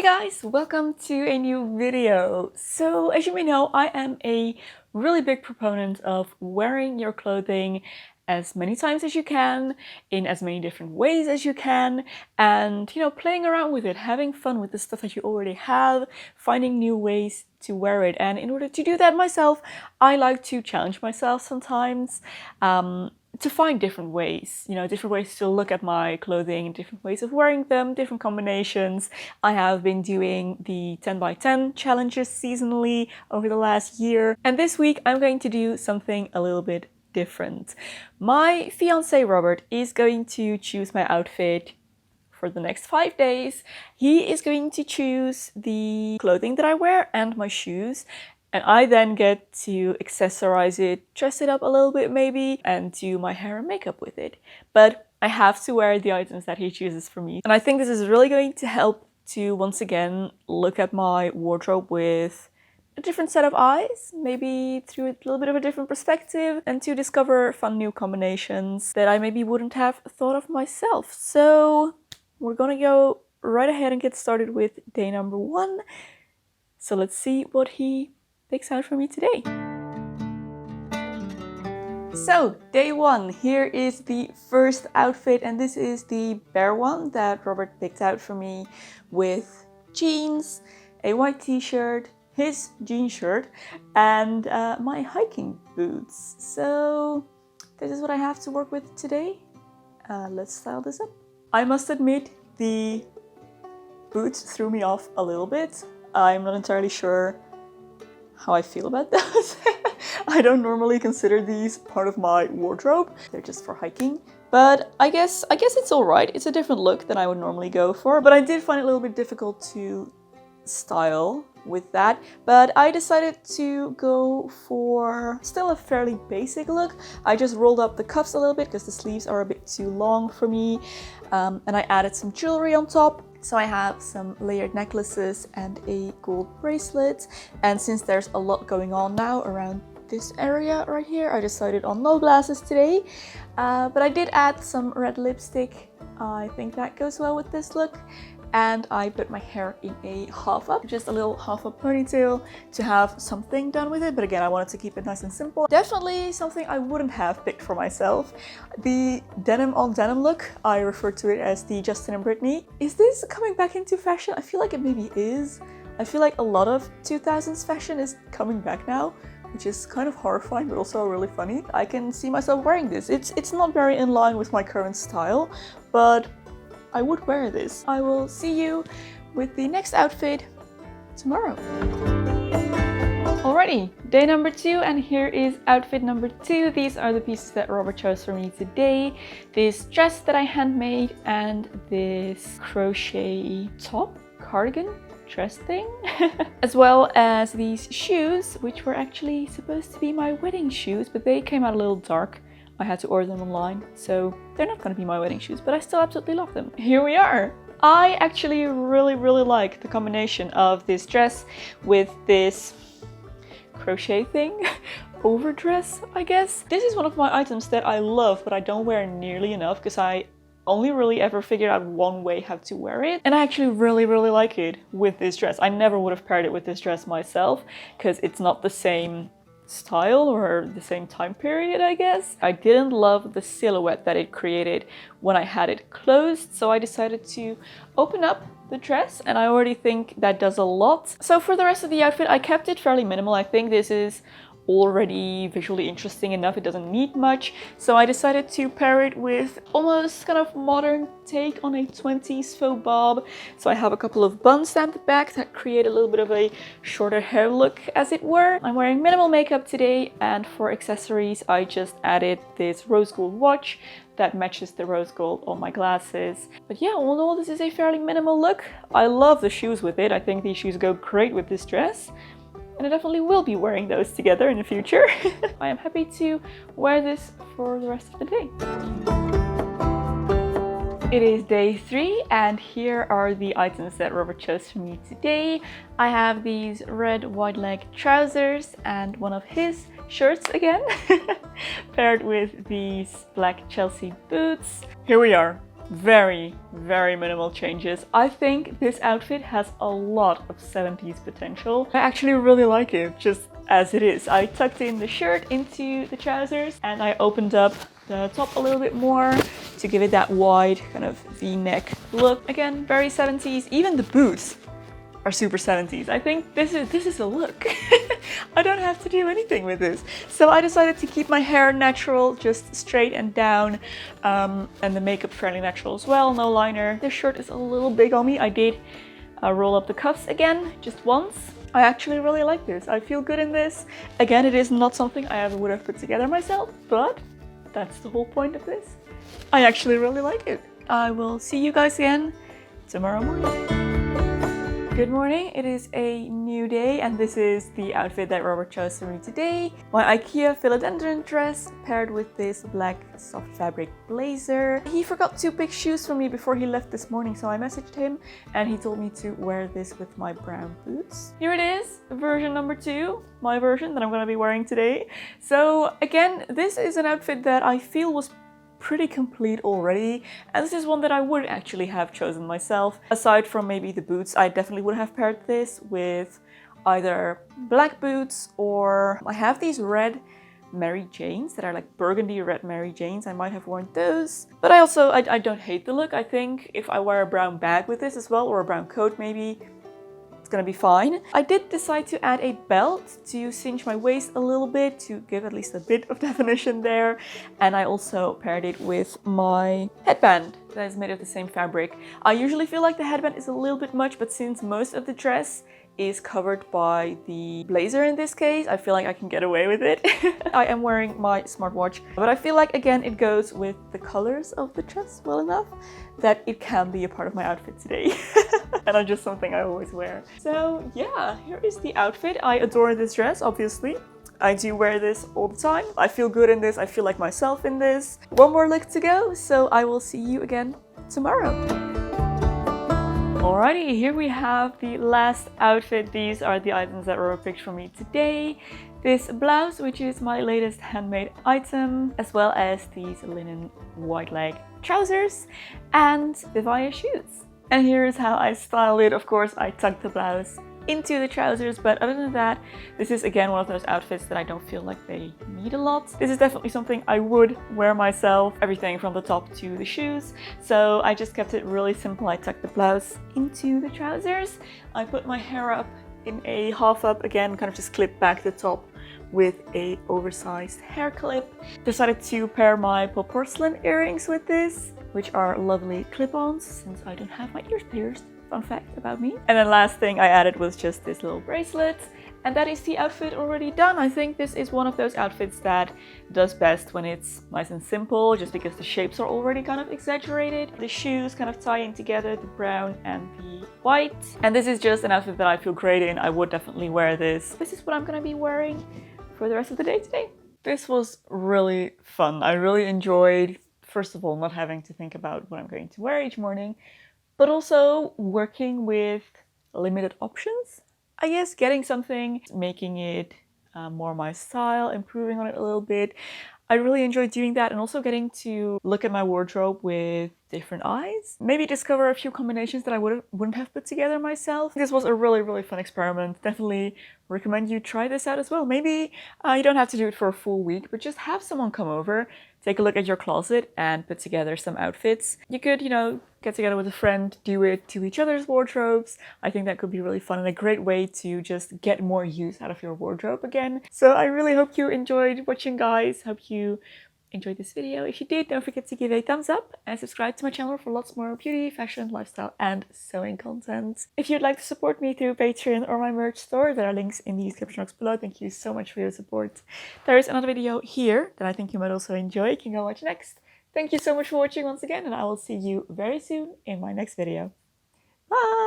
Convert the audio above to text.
guys, welcome to a new video. So as you may know, I am a really big proponent of wearing your clothing as many times as you can, in as many different ways as you can, and playing around with it, having fun with the stuff that you already have, finding new ways to wear it. And in order to do that myself, I like to challenge myself sometimes. To find different ways, different ways to look at my clothing, different ways of wearing them, different combinations. I have been doing the 10 by 10 challenges seasonally over the last year. And this week I'm going to do something a little bit different. My fiancé Robert is going to choose my outfit for the next 5 days. He is going to choose the clothing that I wear and my shoes. And I then get to accessorize it, dress it up a little bit maybe, and do my hair and makeup with it. But I have to wear the items that he chooses for me. And I think this is really going to help to once again look at my wardrobe with a different set of eyes, maybe through a little bit of a different perspective, and to discover fun new combinations that I maybe wouldn't have thought of myself. So we're gonna go right ahead and get started with day number 1. So let's see what he picks out for me today. So day 1, here is the first outfit, and this is the bare one that Robert picked out for me, with jeans, a white t-shirt, his jean shirt, and my hiking boots. So this is what I have to work with today. Let's style this up. I must admit, the boots threw me off a little bit. I'm not entirely sure how I feel about those. I don't normally consider these part of my wardrobe. They're just for hiking. But I guess it's alright. It's a different look than I would normally go for. But I did find it a little bit difficult to style with that. But I decided to go for still a fairly basic look. I just rolled up the cuffs a little bit because the sleeves are a bit too long for me. And I added some jewelry on top. So I have some layered necklaces and a gold bracelet. And since there's a lot going on now around this area right here, I decided on no glasses today. But I did add some red lipstick. I think that goes well with this look. And I put my hair in a half up, just a little half up ponytail to have something done with it. But again, I wanted to keep it nice and simple. Definitely something I wouldn't have picked for myself. The denim on denim look, I refer to it as the Justin and Britney. Is this coming back into fashion? I feel like it maybe is. I feel like a lot of 2000s fashion is coming back now, which is kind of horrifying, but also really funny. I can see myself wearing this. It's not very in line with my current style, but I would wear this. I will see you with the next outfit tomorrow. Alrighty, day number 2, and here is outfit number 2. These are the pieces that Robert chose for me today. This dress that I handmade and this crochet top, cardigan, dress thing. As well as these shoes, which were actually supposed to be my wedding shoes, but they came out a little dark. I had to order them online, so they're not going to be my wedding shoes, but I still absolutely love them. Here we are! I actually really like the combination of this dress with this crochet thing. Overdress, I guess. This is one of my items that I love, but I don't wear nearly enough because I only really ever figured out one way how to wear it. And I actually really like it with this dress. I never would have paired it with this dress myself because it's not the same style or the same time period, I guess. I didn't love the silhouette that it created when I had it closed, so I decided to open up the dress, and I already think that does a lot. So for the rest of the outfit, I kept it fairly minimal. I think this is already visually interesting enough. It doesn't need much, so I decided to pair it with almost kind of modern take on a 20s faux bob. So I have a couple of buns at the back that create a little bit of a shorter hair look, as it were. I'm wearing minimal makeup today, and for accessories I just added this rose gold watch that matches the rose gold on my glasses. But yeah, all in all, this is a fairly minimal look. I love the shoes with it. I think these shoes go great with this dress. And I definitely will be wearing those together in the future. I am happy to wear this for the rest of the day. It is day 3, and here are the items that Robert chose for me today. I have these red wide leg trousers and one of his shirts again, paired with these black Chelsea boots. Here we are. very, very minimal changes. I think this outfit has a lot of 70s potential. I actually really like it, just as it is. I tucked in the shirt into the trousers and I opened up the top a little bit more to give it that wide kind of V-neck look. Again, very 70s. Even the boots are super 70s. I think this is a look. I don't have to do anything with this. So I decided to keep my hair natural, just straight and down, and the makeup fairly natural as well, no liner. This shirt is a little big on me. I did roll up the cuffs again, just once. I actually really like this. I feel good in this. Again, it is not something I ever would have put together myself, but that's the whole point of this. I actually really like it. I will see you guys again tomorrow morning. Good morning, it is a new day and this is the outfit that Robbert chose for me today. My IKEA philodendron dress paired with this black soft fabric blazer. He forgot to pick shoes for me before he left this morning, so I messaged him and he told me to wear this with my brown boots. Here it is, version number 2, my version that I'm going to be wearing today. So again, this is an outfit that I feel was pretty complete already, and this is one that I would actually have chosen myself. Aside from maybe the boots, I definitely would have paired this with either black boots, or I have these red Mary Janes that are like burgundy red Mary Janes. I might have worn those, but I don't hate the look. I think if I wear a brown bag with this as well, or a brown coat maybe, it's gonna be fine. I did decide to add a belt to cinch my waist a little bit to give at least a bit of definition there, and I also paired it with my headband that is made of the same fabric. I usually feel like the headband is a little bit much, but since most of the dress is covered by the blazer in this case, I feel like I can get away with it. I am wearing my smartwatch, but I feel like again it goes with the colors of the dress well enough that it can be a part of my outfit today. And it's just something I always wear. So yeah, here is the outfit. I adore this dress, obviously. I do wear this all the time. I feel good in this. I feel like myself in this. One more look to go, so I will see you again tomorrow. Alrighty, here we have the last outfit. These are the items that Robbert picked for me today. This blouse, which is my latest handmade item, as well as these linen wide leg trousers and Vivaya shoes. And here's how I styled it. Of course, I tucked the blouse into the trousers, but other than that, this is again one of those outfits that I don't feel like they need a lot. This is definitely something I would wear myself, everything from the top to the shoes. So I just kept it really simple. I tucked the blouse into the trousers. I put my hair up in a half up, again, kind of just clip back the top with a oversized hair clip. Decided to pair my pop porcelain earrings with this, which are lovely clip-ons since I don't have my ears pierced. Fun fact about me. And then last thing I added was just this little bracelet. And that is the outfit already done. I think this is one of those outfits that does best when it's nice and simple, just because the shapes are already kind of exaggerated. The shoes kind of tie in together, the brown and the white. And this is just an outfit that I feel great in. I would definitely wear this. This is what I'm gonna be wearing for the rest of the day today. This was really fun. I really enjoyed, first of all, not having to think about what I'm going to wear each morning, but also working with limited options. I guess getting something, making it more my style, improving on it a little bit. I really enjoyed doing that, and also getting to look at my wardrobe with different eyes. Maybe discover a few combinations that I wouldn't have put together myself. This was a really fun experiment. Definitely recommend you try this out as well. Maybe you don't have to do it for a full week, but just have someone come over, take a look at your closet and put together some outfits. You could, you know, get together with a friend, do it to each other's wardrobes. I think that could be really fun and a great way to just get more use out of your wardrobe again. So I really hope you enjoyed watching, guys. Hope you enjoyed this video. If you did, don't forget to give a thumbs up and subscribe to my channel for lots more beauty, fashion, lifestyle and sewing content. If you'd like to support me through Patreon or my merch store, there are links in the description box below. Thank you so much for your support. There is another video here that I think you might also enjoy. You can go watch next. Thank you so much for watching once again, and I will see you very soon in my next video. Bye!